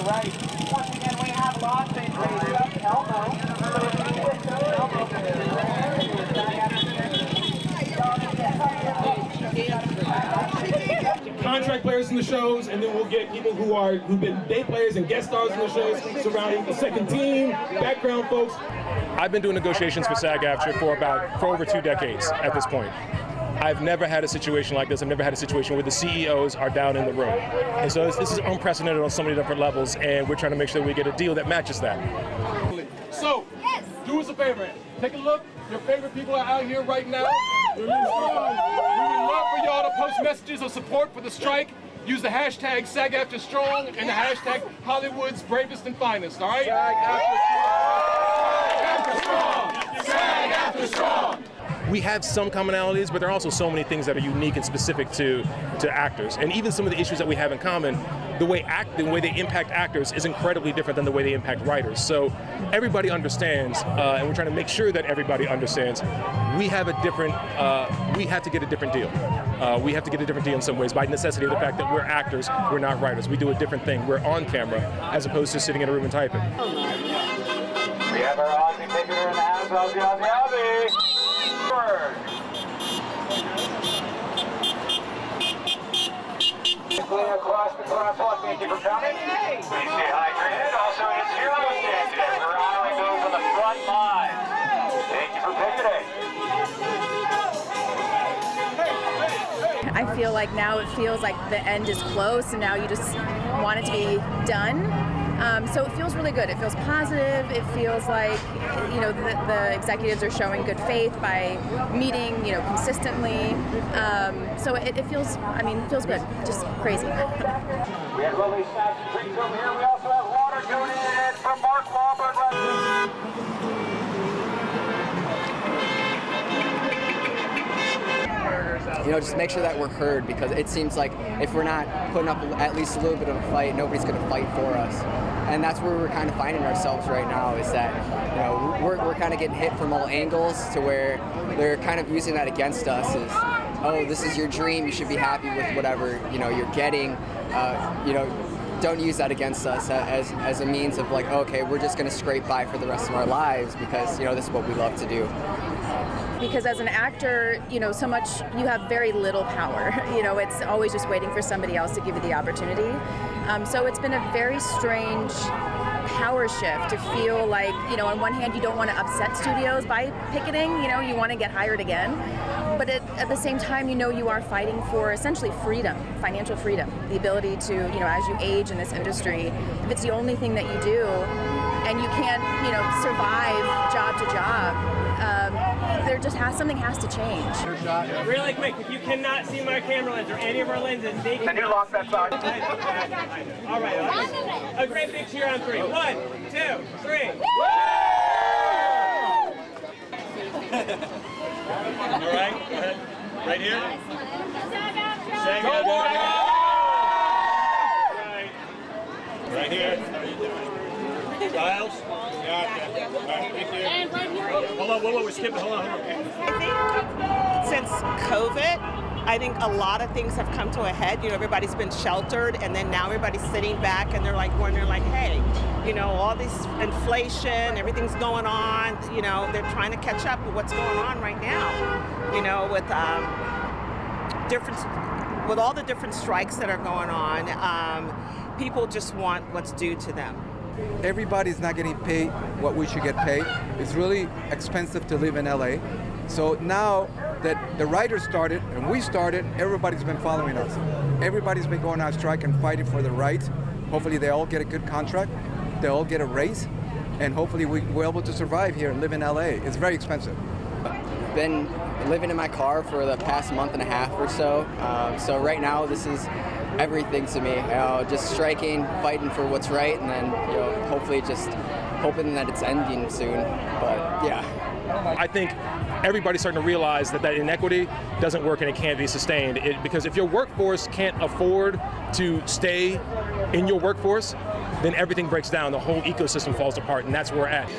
right. Once again, we have lots of raised up elbow. So if you lift up elbow from the contract players in the shows, and then we'll get people who've been day players and guest stars in the shows surrounding the second team, background folks. I've been doing negotiations for SAG-AFTRA for over 2 decades at this point. I've never had a situation like this. I've never had a situation where the CEOs are down in the room. And so this is unprecedented on so many different levels, and we're trying to make sure that we get a deal that matches that. So, do us a favor. Take a look. Your favorite people are out here right now. We would love for y'all to post messages of support for the strike. Use the hashtag SAG-AFTRA and the hashtag Hollywood's bravest and finest, all right? SAG-AFTRA strong! SAG-AFTRA strong! We have some commonalities, but there are also so many things that are unique and specific to actors. And even some of the issues that we have in common, the way they impact actors is incredibly different than the way they impact writers. So everybody understands, and we're trying to make sure that everybody understands, we have to get a different deal. We have to get a different deal in some ways by necessity of the fact that we're actors, we're not writers. We do a different thing. We're on camera as opposed to sitting in a room and typing. We have our Aussie picketer in the house, Aussie, Aussie, Aussie! Across the crosswalk, thank you for coming. Please stay hydrated. Also, it's Heroes Day today. We're honoring those on the front line. Thank you for picketing. I feel like now it feels like the end is close, and now you just want it to be done. So it feels really good. It feels positive. It feels like, you know, the executives are showing good faith by meeting, you know, consistently. So it feels, it feels good. Just crazy. We have lovely snacks and drinks over here. We also have water coming in from Mark Wahlberg. You know, just make sure that we're heard, because it seems like if we're not putting up at least a little bit of a fight, nobody's going to fight for us. And that's where we're kind of finding ourselves right now, is that, you know, we're kind of getting hit from all angles to where they're kind of using that against us as, oh, this is your dream, you should be happy with whatever, you know, you're getting. You know, don't use that against us as a means of like, okay, we're just going to scrape by for the rest of our lives because, you know, this is what we love to do. Because as an actor, you know, so much, you have very little power. You know, it's always just waiting for somebody else to give you the opportunity. So it's been a very strange power shift to feel like, you know, on one hand, you don't want to upset studios by picketing, you know, you want to get hired again. But at the same time, you know, you are fighting for essentially freedom, financial freedom, the ability to, you know, as you age in this industry, if it's the only thing that you do and you can't, you know, survive job to job, something has to change. Really quick, if you cannot see my camera lens or any of our lenses, they can... Can you lock that side? All right. A great big cheer on 3. 1, 2, 3. All right, go ahead. Right here. Right here. Giles. Hold on, we're skipping. Hold on. I think since COVID, I think a lot of things have come to a head. You know, everybody's been sheltered, and then now everybody's sitting back and they're like wondering, like, hey, you know, all this inflation, everything's going on. You know, they're trying to catch up with what's going on right now. You know, with all the different strikes that are going on, people just want what's due to them. Everybody's not getting paid what we should get paid. It's really expensive to live in LA. So now that the writers started and we started, everybody's been following us. Everybody's been going on strike and fighting for the rights. Hopefully they all get a good contract, they all get a raise, and hopefully we're able to survive here and live in LA. It's very expensive. Been living in my car for the past month and a half or so. So right now this is everything to me. Just striking, fighting for what's right, and then, you know, hopefully just hoping that it's ending soon. But yeah. I think everybody's starting to realize that inequity doesn't work and it can't be sustained. Because if your workforce can't afford to stay in your workforce, then everything breaks down. The whole ecosystem falls apart, and that's where we're at.